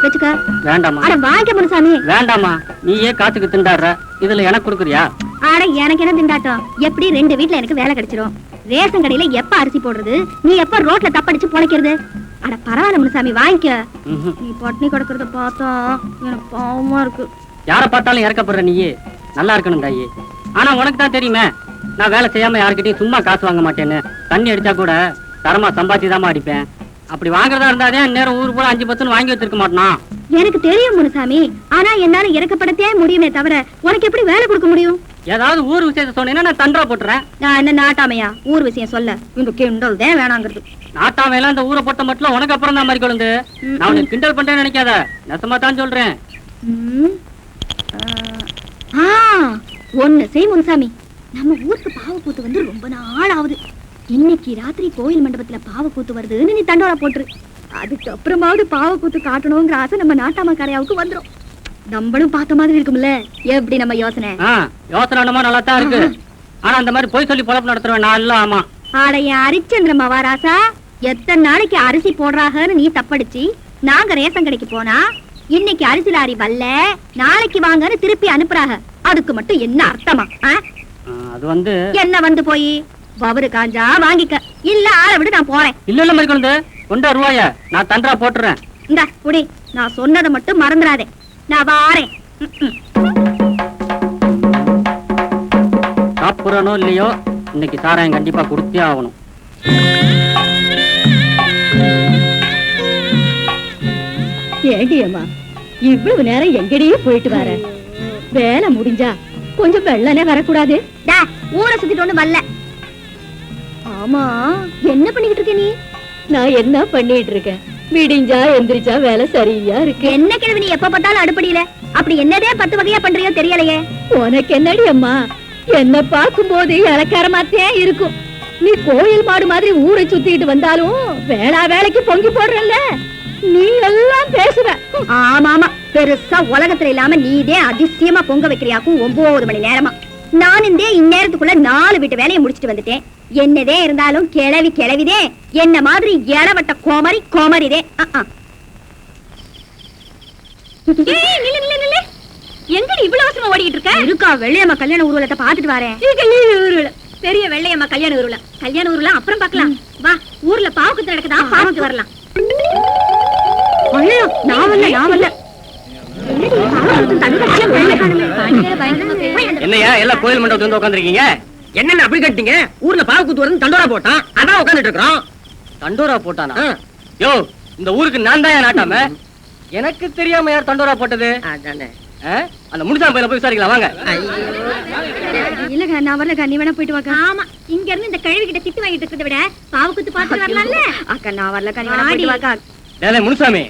வச்சுக்க. வேண்டாமா. அட வாங்க முனுசாமி. வேண்டாமா, நீயே காத்துக்கு திண்டாடுற, இதுல எனக்கு கொடுக்குறியா? அட எனக்கு என்ன திண்டாட்டம்? எப்படி 2 வீட்ல எனக்கு வேலை கிடைச்சிரும். ரேஷன் கடையில எப்ப அரிசி போடுறது, நீ எப்ப ரோட்ல தப்படிச்சு பொழைக்கிறது? அட பரவாயில்ல முனுசாமி, வாங்கிக்க. நீ பட்னி கிடக்குறத பார்த்தா எனக்கு பாவமா இருக்கு. யார பார்த்தாலும் இறக்கப்படுற நீயே நல்லா இருக்கணும் தாயி. ஆனா உனக்கு தான் தெரியுமே, நான் வேலை செய்யாம யாருக்கிட்டையும் சும்மா காசு வாங்க மாட்டேன்னு. தண்ணி அடிச்சா கூட தரமா சம்பாதிச்சுதாமா அடிப்பேன். அப்படி வாங்குறதா இருந்தாதே நேரம் ஊர் போல 5-10 வாங்கி வச்சிருக்க மாட்டான். எனக்கு தெரியும் முனுசாமி, ஆனா என்னால இறக்கப்படத்தே முடியுமே தவிர உனக்கு எப்படி வேலை கொடுக்க முடியும்? ஏதாவது ஊர் விஷயத்த சொன்னீங்கன்னா நான் தண்டா போட்டுறேன். நான் என்ன நாட்டாமையா ஊர் விஷயம் சொல்ல? இந்த கிண்டல் தான் வேணாங்கிறது. நாட்டாமையெல்லாம் இந்த ஊரை போட்ட மட்டும் உனக்கு அப்புறம் தான் மாதிரி கொழுந்து. நான் உனக்கு கிண்டல் பண்றேன்னு நினைக்காத, நெசமா தான் சொல்றேன். ஒண்ணு செய் முனுசாமி, நம்ம ஊருக்கு பாவக்கூத்து வந்து ரொம்ப நாள் ஆகுது. இன்னைக்கு ராத்திரி கோயில் மண்டபத்துல பாவக்கூத்து வருதுன்னு நீ தண்டோரா போட்டுரு. அதுக்கப்புறமாவது பாவக்கூத்து காட்டணுங்கிற ஆசை நம்ம நாட்டாம கரையாவுக்கு வந்துடும். நம்மளும் பார்த்த மாதிரி இருக்கும்ல. எப்படி நம்ம யோசனை? யோசனை நல்லா தான் இருக்கு. ஆனா அந்த மாதிரி போய் சொல்லி பொழப்பு நடத்துறேன் நான் இல்ல. ஆமா. ஆடைய அரிச்சந்திர மகாராசா, எத்தனை நாளைக்கு அரிசி போடுறாங்கன்னு நீ தப்படிச்சு நாங்க ரேஷன் கடைக்கு போனா இன்னைக்கு அரிசி லாரி வரல, நாளைக்கு வாங்கன்னு திருப்பி அனுப்புறாங்க. அதுக்கு மட்டும் என்ன அர்த்தமா? அது வந்து என்ன வந்து போய் பவரு காஞ்சா வாங்கிக்க, இல்ல ஆளை விடு, நான் போறேன். இல்ல இல்ல மாதிரி கொண்டு கொண்டா ரூபாய நான் தண்டா போட்டுறேன். இந்த புடி, நான் சொன்னதை மட்டும் மறந்துடாதே. நான் வாரேன். சாப்பிடறனோ இல்லையோ, இன்னைக்கு சாராயம் கண்டிப்பா கொடுத்தே ஆகணும். ஏண்டியம்மா, இவ்வளவு நேரம் எங்கடையே போயிட்டு வர? வேலை முடிஞ்சா கொஞ்சம் வெள்ளனே வரக்கூடாது? ஊரை சுத்திட்டு ஒண்ணு வரல. ஆமா, என்ன பண்ணிக்கிட்டு இருக்க நீ? நான் என்ன பண்ணிட்டு இருக்கேன்? விடிஞ்சா எந்திரிச்சா வேலை சரியா இருக்கு. என்ன கிழவி நீ எப்ப பார்த்தாலும் அடுப்படியில? அப்படி என்னதே 10 வகையா பண்றியோ தெரியலையே. உனக்கு என்னடி அம்மா, என்ன பார்க்கும் போது இலக்காரமாத்தே இருக்கும். நீ கோயில் மாடு மாதிரி ஊரை சுத்திட்டு வந்தாலும் வேலைக்கு பொங்கி போடுறல்ல, நீ எல்லாம் பேசுவ. ஆமாமா, பெருசா உலகத்துல இல்லாம நீதே அதிசயமா பொங்க வைக்கிறியாக்கும் 9 மணி நேரமா. நான் இந்நேரத்துக்குள்ள 4 வீட்டு வேலையை முடிச்சிட்டு வந்துட்டேன். என்னதே இருந்தாலும் கிளவிதே, என்ன மாதிரி இளவட்ட கோமரிதே. எங்கடி இவ்வளவு அவசரமா ஓடிட்டு இருக்க? இருக்கா, வெள்ளையம்மா கல்யாண ஊர்வலத்தை பாத்துட்டு வரேன். பெரிய வெள்ளையம்மா கல்யாண ஊர்வலம் அப்புறம் பாக்கலாம். வா, ஊர்ல பாவுக்கு நடக்குதா, பாவுக்கு வரலாம். நான் வரல. என்னையா எல்லாம் கோயில் மண்டபத்துல வந்து உட்காந்துருக்கீங்க? என்னென்ன அப்படி கட்டிங்க? ஊர்ல பாவக்கூத்து வருது தண்டோரா போட்டான், அதான் உட்காந்துட்டு இருக்கிறோம். தண்டோரா போட்டானா? யோ, இந்த ஊருக்கு நான் தான் நாட்டாம. எனக்கு தெரியாம யார் தண்டோரா போட்டது? அந்த முனிசாமி பையனை போய் விசாரிக்கலாம் வாங்க. இல்லங்க, நான் வரலக்கா, நீ வேணா போயிட்டு வாக்கா. ஆமா, இங்க இருந்து இந்த கழுவி கிட்ட திட்டு வாங்கிட்டு இருக்கிறத விட பாவக்கூத்து பார்த்து வரலாம்ல. அக்கா நான் வரலக்கா, நீ வேணா போயிட்டு வாக்கா. டேய் முனிசாமி,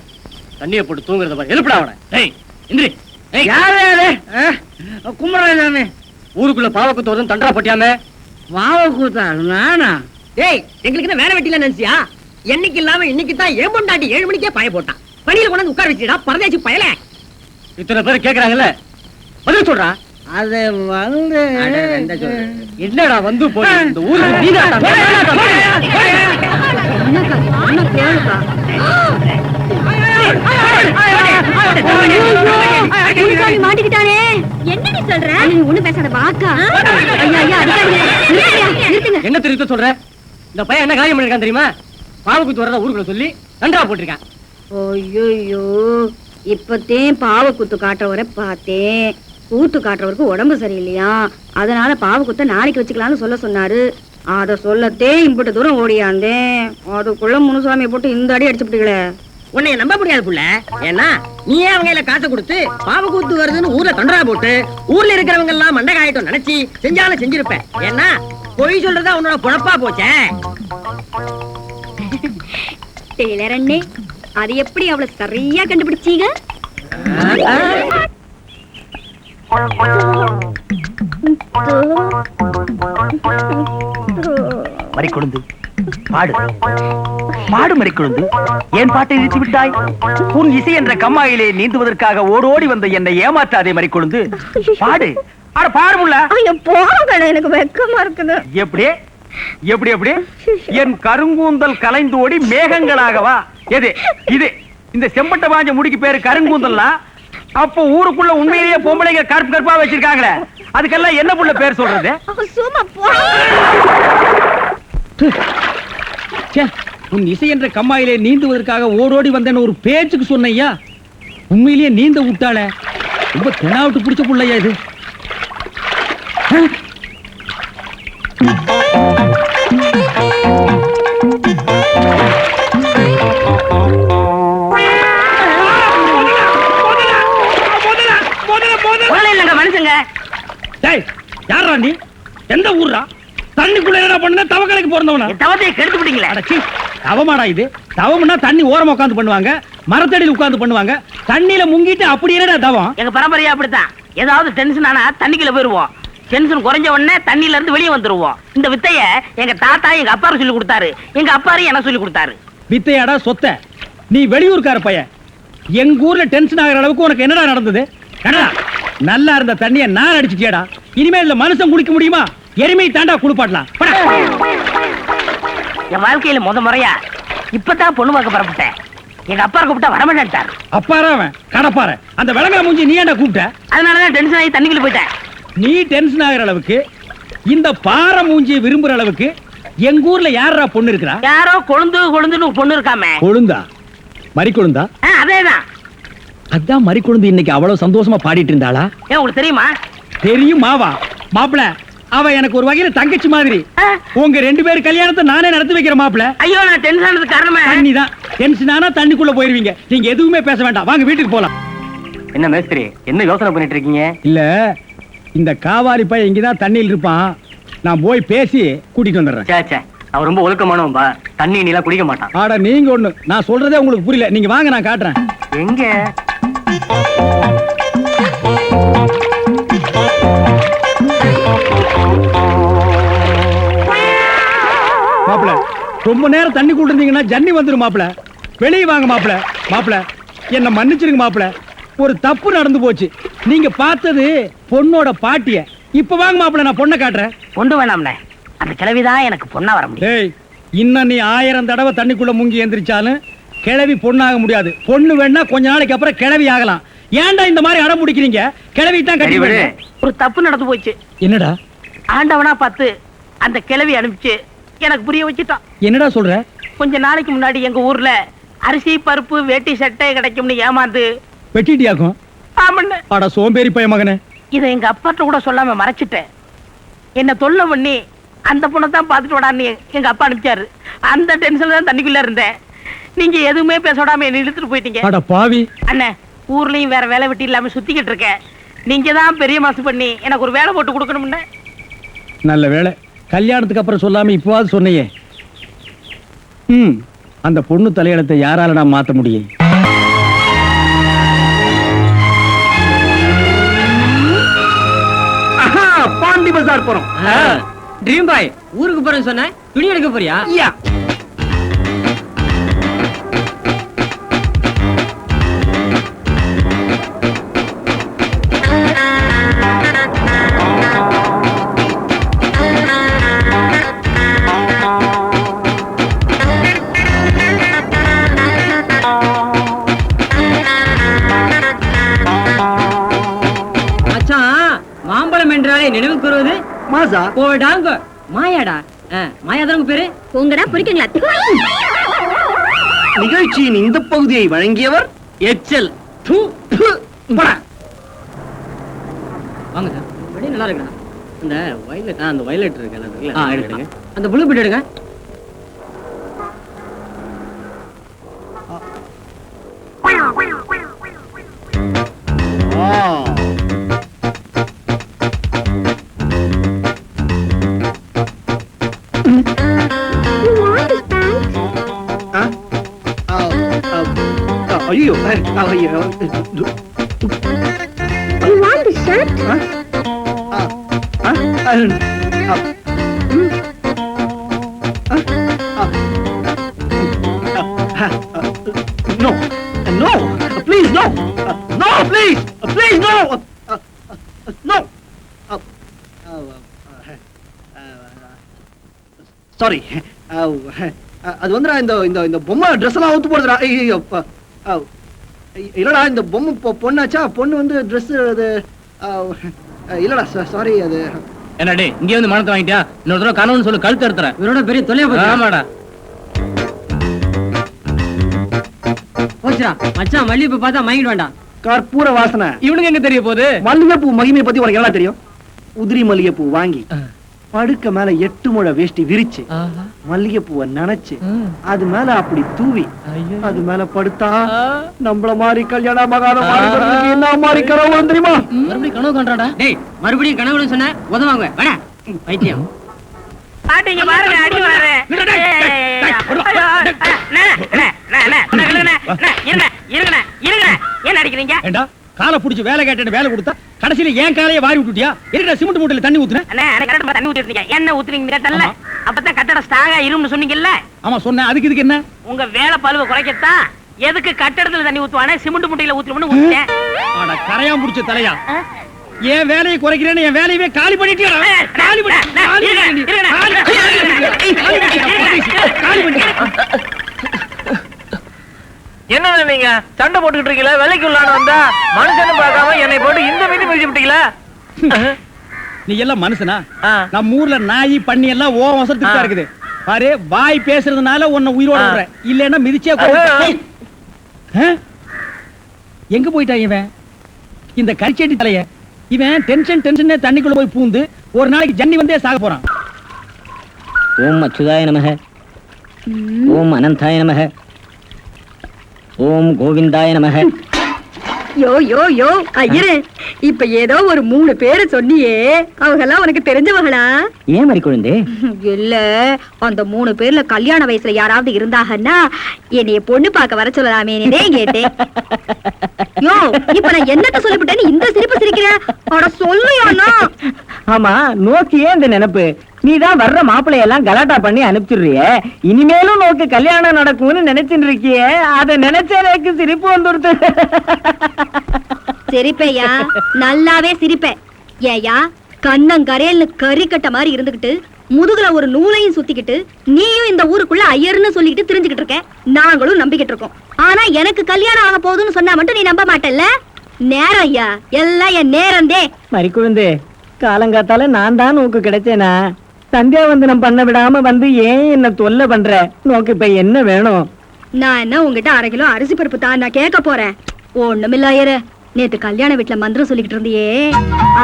தண்ணியை போட்டு தூங்குறத பாரு. எழுப்புடா அவனை. டேய் இந்திரி. குமரசாமி, ஊருக்குள்ள பாவக்கூத்து வருதுன்னு தண்டரா போட்டியாமே? பாவக்கூத்தா? நானா? டேய், எங்களுக்கு என்ன வேலை வெட்டில நினைச்சியா? என்னைக்கு இல்லாம இன்னைக்கு தான் ஏன் பொண்டாட்டி 7 மணிக்கே பாய போட்டான். பணியில கொண்டு உட்கார வச்சுடா, பரதேசி பயல. இத்தனை பேர் கேக்குறாங்கல்ல, பதில் சொல்றா. அது வந்து என்னடா வந்து போய் இந்த ஊருக்கு நீதாடா. மாட்டிக்கிட்டானே. என்னடி சொல்ற? ஒண்ணு பேசாத வாக்கா. என்ன திருத்த சொல்ற? இந்த பையன் என்ன காரியம் பண்ணிருக்கான் தெரியுமா? பாவக்கூத்து வரத ஊருக்குள்ள சொல்லி நன்றா போட்டிருக்கான். ஐயோ, இப்பத்தே பாவக்கூத்து காட்டுறவரை பார்த்தேன். கூத்து காட்டுறவருக்கு உடம்பு சரியில்லையா, அதனால பாவக்கூத்த நாளைக்கு வச்சுக்கலாம்னு சொல்ல சொன்னாரு. அத சொல்லத்தே இம்புட்டு தூரம் ஓடியாந்தேன். அதுக்குள்ள முனுசாமியை போட்டு இந்த அடி அடிச்சுட்டீங்களே. உன்னை நம்ப முடியாது புள்ள. ஏன்னா நீயே அவங்க காசு கொடுத்து பாவக்கூத்து வருதுன்னு ஊர்ல தண்டரா போட்டு ஊர்ல இருக்கிறவங்க எல்லாம் மண்டை காயட்டும் நினைச்சு செஞ்சாலும் செஞ்சிருப்ப. ஏன்னா பொய் சொல்றதா உன்னோட பொழப்பா போச்சே. டெய்லர் அண்ணே, அது எப்படி அவ்வளவு சரியா கண்டுபிடிச்சீங்க? மறிக்கொழுந்து பாடு பாடு மறிக்கொழுந்து, ஏன் பாட்டை நிறுத்தி விட்டாய்? உன் இசை என்ற கம்மாயிலே நீந்துவதற்காக ஓடோடி வந்த என்னை ஏமாற்றாதே மறிக்கொழுந்து, பாடு. அட பாருமுல்ல. போங்க, எனக்கு வெக்கமா இருக்குது. எப்படி எப்படி எப்படி? என் கருங்கூந்தல் கலைந்து ஓடி மேகங்களாகவா? எது இது? இந்த செம்பட்ட பாஞ்ச முடிக்கு பேரு கருங்கூந்தல்லாம். அப்போ ஊருக்குள்ள உண்மையிலேயே பொம்பளைங்க கருப்பு கருப்பா வச்சிருக்காங்களே, அதுக்கெல்லாம் என்ன புள்ள பேர் சொல்றது? சும்மா போ. உன் இசை என்ற கம்மாயிலே நீந்துவதற்காக ஓடோடி வந்தேன்னு ஒரு பேச்சுக்கு சொன்னையா, உண்மையிலேயே நீந்த விட்டாள. ரொம்ப தெனாவிட்டு பிடிச்ச புள்ளையா இது. மனுஷங்க யாரா நீ? எந்த ஊர்ரா? தண்ணிக்குள்ள என்ன பண்ண? தவக்கலைக்கு பிறந்தவனா? தவத்தையை கெடுத்து விட்டீங்களா? தவமாடா இது? தவம்னா தண்ணி ஓரமா உட்கார்ந்து பண்ணுவாங்க, மரத்தடியில் உட்கார்ந்து பண்ணுவாங்க. தண்ணியில முங்கிட்டு அப்படி என்னடா தவம்? எங்க பரம்பரையா அப்படித்தான். ஏதாவது டென்ஷன் ஆனா தண்ணிக்குள்ள போயிருவோம். டென்ஷன் குறைஞ்ச உடனே தண்ணியில இருந்து வெளியே வந்துருவோம். இந்த வித்தைய எங்க தாத்தா எங்க அப்பாரு சொல்லி கொடுத்தாரு, எங்க அப்பாரு எனக்கு சொல்லி கொடுத்தாரு. வித்தையாடா சொத்த? நீ வெளியூர்கார பையன். எங்க ஊர்ல டென்ஷன் ஆகிற அளவுக்கு உனக்கு என்னடா நடந்தது? நல்லா இருந்த தண்ணிய நான் அடிச்சுட்டியாடா. இனிமேல் இந்த மனுஷன் குளிக்க முடியுமா? எருமை தாண்டா குளிப்பாட்டலாம். என் வாழ்க்கையில முறையா இப்பதான் பொண்ணு பார்க்க புறப்பட்டேன். எங்க அப்பா கூப்பிட்டா வரமாட்டார். அப்பாரா அவன் கடப்பார. அந்த விளங்கா மூஞ்சி நீ ஏன்டா கூப்பிட்ட? அதனாலதான் டென்ஷன் ஆகி தண்ணிக்குள்ள போயிட்டேன். நீ டென்ஷன் ஆகிற அளவுக்கு, இந்த பாறை மூஞ்சியை விரும்புற அளவுக்கு எங்க ஊர்ல யாரா பொண்ணு இருக்கிறா? யாரோ கொழுந்துன்னு பொண்ணு இருக்காமே. கொழுந்தா? மறி கொழுந்தா? அதேதான். அதான் மறி கொழுந்து இன்னைக்கு அவ்வளவு சந்தோஷமா பாடிட்டு இருந்தாளா? ஏன் உங்களுக்கு தெரியுமா? தெரியும் மாவா. மாப்பிள, அவ எனக்கு ஒரு வகையில தங்கச்சி மாதிரி. உங்க ரெண்டு பேரும் கல்யாணத்தை நானே நடத்தி வைக்கிறேன் மாப்பிள. ஐயோ, நான் டென்ஷன் ஆனதுக்கு காரணமே தண்ணி தான். டென்ஷன் ஆனா தண்ணிக்குள்ள போயிருவீங்க. நீங்க எதுவுமே பேச வேண்டாம், வாங்க வீட்டுக்கு போலாம். என்ன மேஸ்திரி, என்ன யோசனை பண்ணிட்டு இருக்கீங்க? இல்ல, இந்த காவாலி பையன் இங்கதான் தண்ணியில் இருப்பான். நான் போய் பேசி கூட்டிட்டு வந்துடுறேன். அவன் ரொம்ப ஒழுக்கமானவன்பா. தண்ணி நீலாம் குடிக்க மாட்டான். ஆடா நீங்க ஒண்ணு, நான் சொல்றதே உங்களுக்கு புரியல. நீங்க வாங்க, நான் காட்டுறேன். எங்க? மாப்பிள, ரொம்ப நேரம் தண்ணி கூட இருந்தீங்கன்னா ஜன்னி வந்துடும் மாப்பிள. வெளியே வாங்க மாப்பிள. மாப்பிள, என்ன மன்னிச்சிருங்க மாப்பிள. ஒரு தப்பு நடந்து போச்சு. நீங்க பார்த்தது பொண்ணோட பாட்டிய. இப்ப வாங்க மாப்பிள, நான் பொண்ணை காட்டுறேன். பொண்ணு வேணாம்ல, அந்த கிழவிதான் எனக்கு பொண்ணா வர முடியும். ஏய், இன்னும் நீ 1000 தடவை தண்ணிக்குள்ள முங்கி எந்திரிச்சாலும் கிழவி பொண்ணாக முடியாது. பொண்ணு வேணா கொஞ்ச நாளைக்கு அப்புறம் கிழவி ஆகலாம். ஏன்டா இந்த மாதிரி அடம் பிடிக்கிறீங்க? கிழவி தான் கட்டி விடு. ஒரு தப்பு நடந்து போச்சு. என்னடா? ஆண்டவனா பார்த்து அந்த கிழவி அனுப்பிச்சு எனக்கு புரிய வச்சுட்டான். என்னடா சொல்ற? கொஞ்ச நாளைக்கு முன்னாடி எங்க ஊர்ல அரிசி பருப்பு வேட்டி சட்டை கிடைக்கும்னு ஏமாந்து வெட்டிட்டியாக்கும். ஆமண்ண. அட சோம்பேறி பைய மகனே. இதை எங்க அப்பாட்ட கூட சொல்லாம மறைச்சிட்டேன். என்ன தொல்லை பண்ணி அந்த பொண்ணை தான் பார்த்துட்டு விடான்னு எங்க அப்பா அனுப்பிச்சாரு. அந்த டென்ஷன்ல தான் தண்ணிக்குள்ள இருந்தேன். நீங்க எதுவுமே பேச விடாம என்ன இழுத்துட்டு போயிட்டீங்க. அட பாவி. அண்ணே, ஊர்லயும் வேற வேலை வெட்டி இல்லாம சுத்திக்கிட்டு இருக்கேன். நீங்க தான் பெரிய மனசு பண்ணி எனக்கு ஒரு வேலை போட்டு கொடுக்கணும்னு. நல்ல வேலை, கல்யாணத்துக்கு அப்புறம் சொல்லாம இப்பவாது சொன்னையே. அந்த பொண்ணு தலையெழுத்தை யாரால நான் மாத்த முடியும்? பாண்டி பஜார் போறோம். ட்ரீம் பாய், ஊருக்கு போறேன்னு சொன்ன, துணி எடுக்க போறியா? மாம்பழம் என்றாலே நினைவுக்கு வருவது மாசா போடாங்க மாயாடா. மாயாதான் பேரு. உங்கடா புரிக்கங்களா? நிகழ்ச்சியின் இந்த பகுதியை வழங்கியவர் எச்சல். வாங்க சார், வெளியே நல்லா இருக்கா? அந்த வயலட், அந்த வயலட் இருக்கு, எடுத்துங்க. அந்த ப்ளூ பீட் எடுங்க. ஐயோ, You want the shirt? No, no, please, no, no, please, please, no, no. Sorry, அது வந்து இந்த இந்த இந்த பொம்மை ட்ரெஸ் எல்லாம் ஊத்து போடுறா. இல்லடா இந்த பொம்மை பொண்ணாச்சா பொண்ணு வந்து ட்ரெஸ் அது இல்லடா சாரி அது என்னடே இங்கே வந்து மனத்தை வாங்கிட்டியா இன்னொரு தடவை கனவுன்னு சொல்லு கழுத்து எடுத்துறேன் இவரோட பெரிய தொலைய ஆமாடா போச்சுடா மச்சான் மல்லிகைப்பூ பார்த்தா மயங்கிட வேண்டாம். கற்பூர வாசனை. இவனுக்கு எங்க தெரிய போகுது? மல்லிகைப்பூ மகிமையை பத்தி உனக்கு என்ன தெரியும்? உதிரி மல்லிகைப்பூ வாங்கி படுக்க மேல 8 முழ வேஷ்டி விரிச்சு மல்லிகைப்பூவை நனைச்சு அது மேல அப்படி தூவி அது மேல படுத்தா நம்மள மாதிரி கல்யாண மகான என்ன மாதிரி கனவு தெரியுமா? மறுபடியும் கனவு கண்டாடா. டேய் மறுபடியும் கனவுன்னு சொன்ன உதவாங்க வேணா பைத்தியம். பாட்டிங்க பாருங்க அடி மாறு. என்ன அடிக்கிறீங்க? ஏண்டா காலை புடிச்சு வேலை கேட்டு வேலை கொடுத்தா கடைசியில ஏன் காலையை வாரி விட்டுட்டியா? என்னடா சிமெண்ட் மூட்டையில தண்ணி ஊத்துன? தண்ணி ஊத்திருக்கீங்க. என்ன ஊத்துறீங்க கேட்டல? அப்பதான் கட்டட ஸ்ட்ராங்கா இரும்னு சொன்னீங்கல்ல? ஆமா சொன்னேன். இதுக்கு என்ன? உங்க வேலை பழுவ குறைக்கத்தான் எதுக்கு கட்டடத்துல தண்ணி ஊத்துவானே சிமெண்ட் மூட்டையில ஊத்துறோம்னு ஊத்திட்டேன். ஆடா கரையா முடிச்ச தலையா. ஏன் வேலையை குறைக்கிறேன்னு என் வேலையவே காலி பண்ணிட்டியா? காலி பண்ணி என்ன நீங்க சண்டை போட்டுக்கிட்டு இருக்கீங்களா? வேலைக்கு உள்ளான வந்தா மனுஷன்னு பார்க்காம என்னை போட்டு இந்த மீதி மிதிச்சு விட்டீங்களா? நீ எல்லாம் மனுஷனா? நம்ம ஊர்ல நாய் பண்ணி எல்லாம் ஓ வசத்துக்கு தான் இருக்குது. பாரு வாய் பேசுறதுனால உன்னை உயிரோட விடுறேன். இல்லன்னா மிதிச்சே எங்க போயிட்டான் இவன்? இந்த கரிச்செட்டி தலைய இவன் டென்ஷன் தண்ணிக்குள்ள போய் பூந்து ஒரு நாளைக்கு ஜன்னி வந்தே சாக போறான். ஓம் அச்சுதாய நமக, ஓம் அனந்தாய நமக, ஓம் கோவிந்தாய நமக. யோ யோ யோ ஐயரே, இப்ப ஏதோ ஒரு 3 பேரை சொன்னியே, அவங்க எல்லாம் உனக்கு தெரிஞ்சவங்களா? ஏன் மாதிரி குழந்தை? இல்ல, அந்த 3 பேர்ல கல்யாண வயசுல யாராவது இருந்தாங்கன்னா என்னைய பொண்ணு பார்க்க வர சொல்லலாமே கேட்டேன். யோ, இப்ப நான் என்னத்த சொல்லிவிட்டேன்னு இந்த சிரிப்பு சிரிக்கிறேன்? அட சொல்லுயானா? ஆமா, நோக்கியே இந்த நினைப்பு. நீதான் வர்ற மாப்பிள்ளையெல்லாம் கலாட்டா பண்ணி அனுப்பிச்சிடுறிய. இனிமேலும் நோக்கு கல்யாணம் நடக்கும்னு நினைச்சுட்டு இருக்கிய. அதை நினைச்ச எனக்கு சிரிப்பு வந்துடுது. சிரிப்பையா? நல்லாவே சிரிப்பேன். ஏயா கண்ணங்கரையல்னு கறிக்கட்ட மாதிரி இருந்துகிட்டு முதுகுல ஒரு நூலையும் சுத்திக்கிட்டு நீயும் இந்த ஊருக்குள்ள ஐயர்னு சொல்லிக்கிட்டு தெரிஞ்சுக்கிட்டு இருக்க. நாங்களும் நம்பிக்கிட்டு இருக்கோம். ஆனா எனக்கு கல்யாணம் ஆக போகுதுன்னு சொன்னா மட்டும் நீ நம்ப மாட்டல்ல? நேரம் ஐயா, எல்லாம் என் நேரந்தே. மறிக்குழுந்து, காலங்காத்தால நான் தான் நோக்கு கிடைச்சேனா? சந்தியாவந்தனம் பண்ண விடாம வந்து ஏன் என்ன தொல்லை பண்ற? நோக்கு இப்ப என்ன வேணும்? நான் என்ன உங்ககிட்ட 1/2 கிலோ அரிசி பருப்பு தான் நான் கேட்க போறேன். ஒண்ணுமில்ல ஐயரே, நேத்து கல்யாண வீட்டுல மந்திரம் சொல்லிக்கிட்டு இருந்தியே,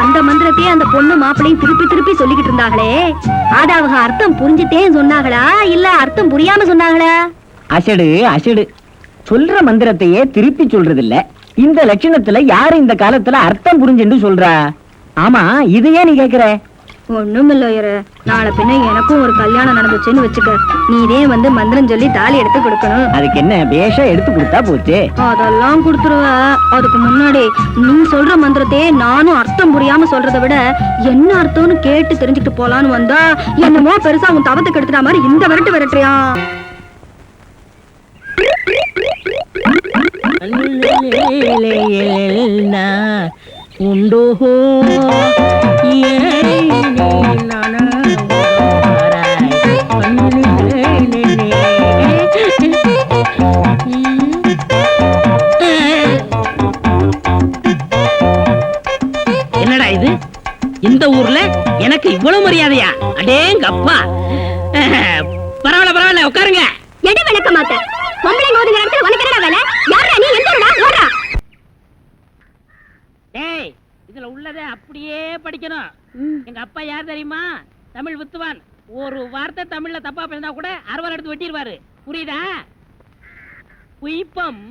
அந்த மந்திரத்தையே அந்த பொண்ணு மாப்பிள்ளையும் திருப்பி சொல்லிக்கிட்டு இருந்தாங்களே, அது அவங்க அர்த்தம் புரிஞ்சுட்டே சொன்னாங்களா இல்ல அர்த்தம் புரியாம சொன்னாங்களா? அசடு சொல்ற மந்திரத்தையே திருப்பி சொல்றது இல்ல. இந்த லட்சணத்துல யாரு இந்த காலத்துல அர்த்தம் புரிஞ்சுன்னு சொல்றா? ஆமா, இது ஏன் நீ கேக்குற? ஒண்ணுமில்ல ஐயரே, நாளை பின்ன எனக்கும் ஒரு கல்யாணம் நடந்துச்சுன்னு வச்சுக்க, நீதே வந்து மந்திரம் சொல்லி தாலி எடுத்து கொடுக்கணும். அதுக்கு என்ன, பேஷா எடுத்து கொடுத்தா போச்சு. அதெல்லாம் கொடுத்துருவ. அதுக்கு முன்னாடி நீ சொல்ற மந்திரத்தையே நானும் அர்த்தம் புரியாம சொல்றதை விட என்ன அர்த்தம்னு கேட்டு தெரிஞ்சுக்கிட்டு போலான்னு வந்தா என்னமோ பெருசா உன் தவத்துக்கு எடுத்துட்டா மாதிரி இந்த விரட்டுறியா? உண்டோ என்னடா இது? இந்த ஊர்ல எனக்கு இவ்வளவு மரியாதையா? அடேங்கப்பா. பரவாயில்ல உட்காருங்க. எட விளக்க மாட்டேன். பொம்பளைங்க ஒதுங்குற இடத்துல உனக்கு என்னடா வேலை? யாரா நீ? எந்தடா ஓடா? டேய், இதுல உள்ளதை அப்படியே படிக்கணும். எங்க அப்பா யார் தெரியுமா? தமிழ் வித்துவான். ஒரு வார்த்தை தமிழ்ல தப்பா பேசினா கூட அறுவாள் எடுத்து வெட்டிடுவாரு. புரியுதா? புய்பம்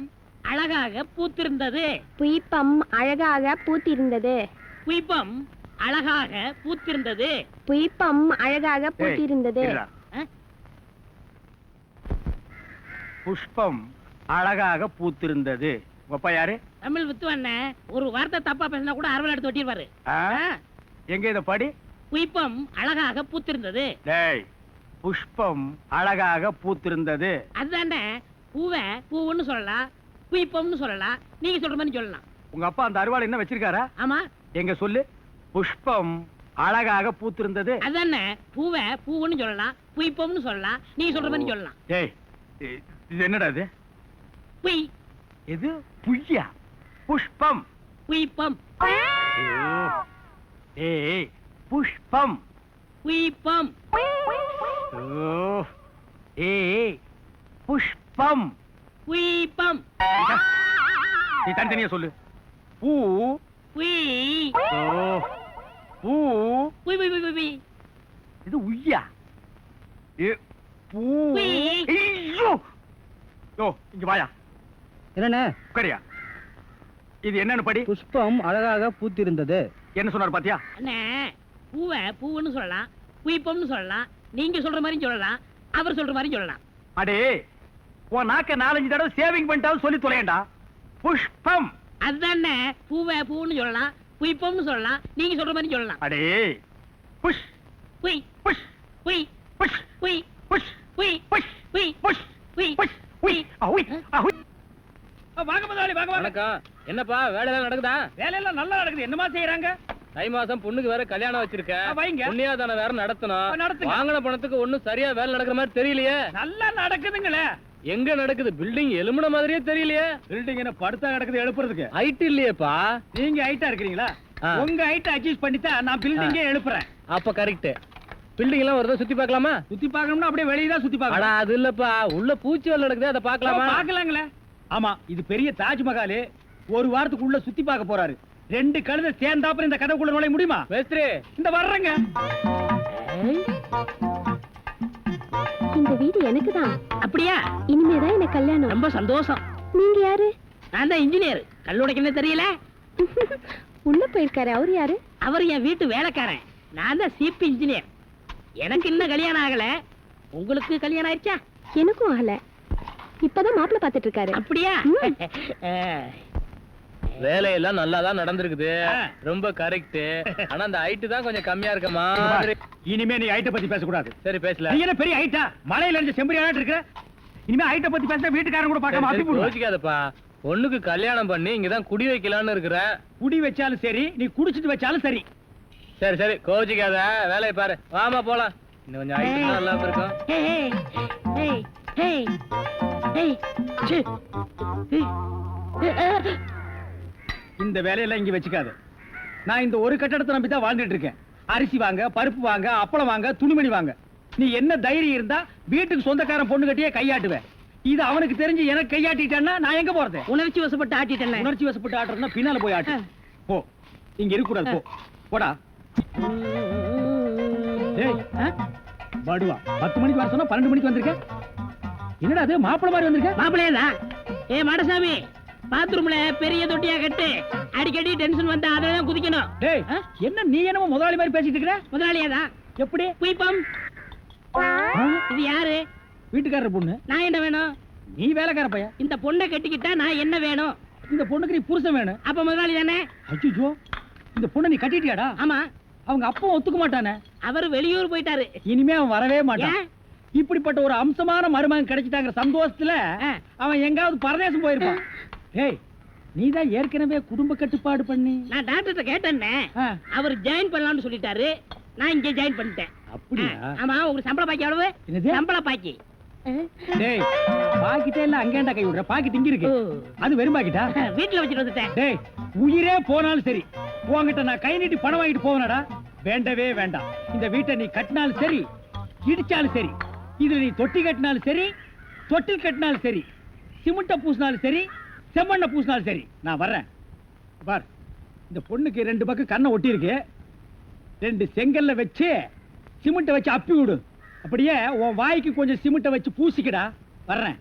அழகாக பூத்திருந்தது. புய்பம் அழகாக பூத்திருந்தது. புய்பம் அழகாக பூத்திருந்தது. புய்பம் அழகாக பூத்திருந்தது. புஷ்பம் அழகாக பூத்திருந்தது. அப்பா யாரு? தமிழ் வித்துவான். ஒரு வார்த்தை தப்பா பேசினா கூட அறுவாள் எடுத்து வெட்டிடுவாரு. எங்க இத படி? புய்பம் அழகாக பூத்திருந்தது. டேய், புஷ்பம் அழகாக பூத்திருந்தது. அதுதானே, பூவை பூவுன்னு சொல்லலாம், புய்பம்னு சொல்லலாம், நீங்க சொல்ற மாதிரி சொல்லலாம். உங்க அப்பா அந்த அருவாள் என்ன வச்சிருக்காரா? ஆமா. எங்க சொல்லு. புஷ்பம் அழகாக பூத்திருந்தது. அதுதானே, பூவை பூவுன்னு சொல்லலாம், புய்பம்னு சொல்லலாம், நீங்க சொல்ற மாதிரி சொல்லலாம். டேய், இது என்னடா இது? புய் எது புய்யா? புஷ்பம். புய்பம். ஏய் புஷ்பம். புய்பம். ஏய் புஷ்பம். புய்பம். நீ தனித்தனியா சொல்லு. பூ. புய். பூ. புய் புய் புய் புய். இது உய்யா? பூ. ஐயோ யோ, இங்க வாயா. என்னண்ணே? உட்காரியா. இது என்னன்னு படி. புஷ்பம் அழகாக பூத்திருந்தது. என்ன சொன்னார் பாத்தியா? அண்ணே, பூவை பூவுன்னு சொல்லலாம், புய்பம்னு சொல்லலாம், நீங்க சொல்ற மாதிரி சொல்லலாம், அவர் சொல்ற மாதிரி சொல்லலாம். அடே உன் நாக்க 4-5 தடவை சேவிங் பண்ணிட்டாலும் சொல்லி தொலையண்டா. புஷ்பம். அதுதானே, பூவை பூன்னு சொல்லலாம், புய்பம்னு சொல்லலாம், நீங்க சொல்ற மாதிரி சொல்லலாம். அடே புஷ் புய் புஷ் புய் புஷ் புய் புஷ் புய் புஷ் புய் புஷ் புய் புஷ் உய் அஹுய் அஹுய். வாங்க முதலாளி, வாங்க வாங்க. வணக்கம். என்னப்பா வேலையெல்லாம் நடக்குதா? வேலையெல்லாம் நல்லா நடக்குது. என்னமா செய்யறாங்க? தை மாசம் பொண்ணுக்கு வேற கல்யாணம் வச்சிருக்கேன். வைங்க. புண்ணியாதானம் வேற நடத்தணும். நடத்துங்க. வாங்கின பணத்துக்கு ஒண்ணும் சரியா வேலை நடக்கிற மாதிரி தெரியலையே. நல்லா நடக்குதுங்களே. எங்க நடக்குது? பில்டிங் எலும்புன மாதிரியே தெரியலையே. பில்டிங் என்ன படுத்தா கிடக்குது எழுப்புறதுக்கு? ஹைட் இல்லையேப்பா. நீங்க ஹைட்டா இருக்கிறீங்களா? ஆ. உங்க ஹைட் அட்ஜஸ்ட் பண்ணித்தான் நான் பில்டிங்கே எழுப்புறேன். அப்ப கரெக்ட். பில்டிங் எல்லாம் ஒரு தடவை சுத்தி பார்க்கலாமா? சுத்தி பார்க்கணும்னா அப்படியே வெளியே தான் சுத்தி அடா பார்க்கணும். அது இல்லப்பா, உள்ள பூச்சி வேலை நடக்குது, அதை பார்க்கலாமா? பார்க்கலாங்களே. ஆமா, இது பெரிய தாஜ்மஹால். ஒரு வாரத்துக்குள்ள சுத்தி பார்க்க போறாரு. 2 கழுதை சேர்ந்தாப்புல இந்த கதவுக்குள்ள நுழைய முடியுமா? மேஸ்திரி, இந்த வர்றேங்க. இந்த வீடு எனக்கு தான். அப்படியா? இனிமேதான் எனக்கு கல்யாணம். ரொம்ப சந்தோஷம். நீங்க யாரு? நான் தான் இன்ஜினியர். கல்லுடைக்கணும் தெரியல? உள்ள போயிருக்காரு. அவரு யாரு? அவர் என் வீட்டு வேலைக்காரன். நான் தான் சிபி இன்ஜினியர். எனக்கு இன்னும் கல்யாணம் ஆகல. உங்களுக்கு கல்யாணம் ஆயிடுச்சா? எனக்கும் ஆகல. இப்பதான் மாப்பிள்ளை பாத்துட்டு இருக்காரு. அப்படியா? வேலையெல்லாம் நல்லா தான் நடந்திருக்குது. ஆ. ரொம்ப கரெக்ட். ஆனா அந்த ஹைட் தான் கொஞ்சம் கம்மியா இருக்க மாதிரி. இனிமே நீ ஹைட்ட பத்தி பேசக்கூடாது. சரி பேசல. நீ என்ன பெரிய ஹைட்டா? மலையில இருந்து செம்பரியாட்டு இருக்க. இனிமே ஹைட்ட பத்தி பேசினா வீட்டுக்காரங்க கூட பார்க்காம அப்படி போடுவாங்க. யோசிக்காதப்பா. பொண்ணுக்கு கல்யாணம் பண்ணி இங்கதான் குடி வைக்கலாம்னு இருக்கிறேன். குடி வச்சாலும் சரி, நீ குடிச்சிட்டு வச்சாலும் சரி. சரி சரி கோச்சிக்காத, வேலையை பாரு. வாமா போலாம். இன்னும் கொஞ்சம் ஹைட் நல்லா இருக்கும். ஏய், ஏய், ஏய், ஏய், ச்சே. இந்த வேலையெல்லாம் இங்க வச்சுக்காத. நான் இந்த ஒரு கட்டடத்தை நம்பி தான் வாழ்ந்துட்டு இருக்கேன். அரிசி வாங்க, பருப்பு வாங்க, அப்பளம் வாங்க, துணிமணி வாங்க. நீ என்ன தைரியம் இருந்தா வீட்டுக்கு சொந்தக்காரன் பொண்ணு கட்டியே கையாட்டுவேன். இது அவனுக்கு தெரிஞ்சு எனக்கு கையாட்டிட்டான்னா நான் எங்க போறது? உணர்ச்சி வசப்பட்டு ஆட்டிட்டேன். உணர்ச்சி வசப்பட்டு ஆட்டுறதுன்னா பின்னால போய் ஆட்டு. போ, இங்க இருக்க கூடாது. போ, போடா. டேய், படுவா. 10 மணிக்கு வர சொன்னா 12 மணிக்கு வந்திருக்க. என்னடா அது மாப்பிள்ளை மாதிரி வந்திருக்க? மாப்பிள்ளையா? ஏ மாடசாமி, பாத்ரூம்ல பெரிய தொட்டியா கட்டு. அடிக்கடி டென்ஷன் வந்தா அதெல்லாம் குதிக்கணும். டேய், என்ன நீ என்னமோ முதலாளி மாதிரி பேசிட்டு இருக்கிற? முதலாளியாதான். எப்படி? குயிப்பம். இது யாரு? வீட்டுக்காரர் பொண்ணு. நான் என்ன வேணும்? நீ வேலைக்கார பையன். இந்த பொண்ணை கட்டிக்கிட்டா நான் என்ன வேணும்? இந்த பொண்ணுக்கு நீ புருஷன் வேணும். அப்ப முதலாளி தானே? அச்சோ, இந்த பொண்ணை நீ கட்டிட்டியாடா? ஆமா. அவங்க அப்பா ஒத்துக்க மாட்டானே. அவர் வெளியூர் போயிட்டாரு. இனிமே அவன் வரவே மாட்டான். ஏன்? இப்படிப்பட்ட ஒரு அம்சமான மருமகன் கிடைச்சிட்டாங்கிற சந்தோஷத்துல அவன் எங்காவது பரதேசம் போயிருப்பான். ஏய், நீதான் ஏற்கனவே குடும்ப கட்டுப்பாடு பண்ணி. நான் டாக்டர்கிட்ட கேட்டேன்னே. ஆ. அவர் ஜாயின் பண்ணலாம்னு சொல்லிட்டாரு. நான் இங்க ஜாயின் பண்ணிட்டேன். அப்படியா? ஆமா. உங்களுக்கு சம்பள பாக்கி எவ்வளவு? என்னது? சம்பள பாக்கி. டேய், பாக்கிட்டே இல்ல அங்கேண்டா கை விடுற. பாக்கிட்டு இங்க இருக்கு. அது வெறும் பாக்கிட்டா? வீட்டுல வச்சுட்டு வந்துட்டேன். டேய், உயிரே போனாலும் சரி, உன்கிட்ட நான் கை நீட்டி பணம் வாங்கிட்டு போவனடா. வேண்டவே வேண்டாம். இந்த வீட்டை நீ கட்டினாலும் சரி, இடிச்சாலும் சரி, இதுல நீ தொட்டி கட்டினாலும் சரி, தொட்டில் கட்டினாலும் சரி, சிமெண்ட பூசினாலும் சரி, செம்மண்ண பூசினாலும் சரி, நான் வர்றேன். பார், இந்த பொண்ணுக்கு 2 பக்கம் கண்ணை ஒட்டி இருக்கு. 2 செங்கல்ல வச்சு சிமெண்ட வச்சு அப்பி விடு. அப்படியே உன் வாய்க்கு கொஞ்சம் சிமெண்ட வச்சு பூசிக்கடா. வர்றேன்.